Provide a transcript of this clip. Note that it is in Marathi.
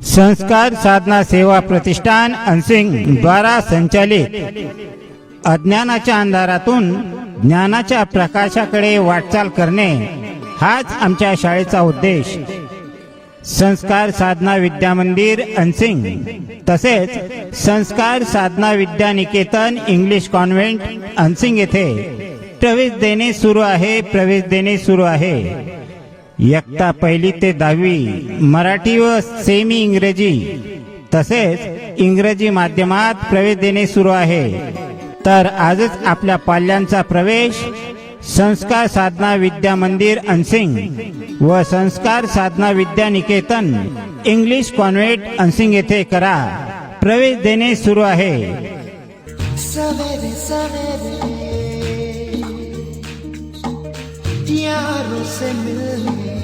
संस्कार साधना सेवा प्रतिष्ठान अनसिंग द्वारा संचालित अज्ञानाच्या अंधारातून ज्ञानाच्या प्रकाशाकडे वाटचाल करणे हाच आमच्या शाळेचा उद्देश। संस्कार साधना विद्या मंदिर अनसिंग तसेच संस्कार साधना Vidya Niketan English convent unseen येथे प्रवेश देणे सुरू आहे। इयत्ता पहिली ते 10वी मराठी व सेमी इंग्रजी तसेच इंग्रजी माध्यमात प्रवेश देणे सुरू आहे। तर आजच आपल्या पाल्यांचा प्रवेश संस्कार साधना विद्या मंदिर अनसिंग व संस्कार साधना Vidya Niketan English convent unseen येथे करा। प्रवेश देणे सुरू आहे। सवेरे सवेरे यारों से मिलने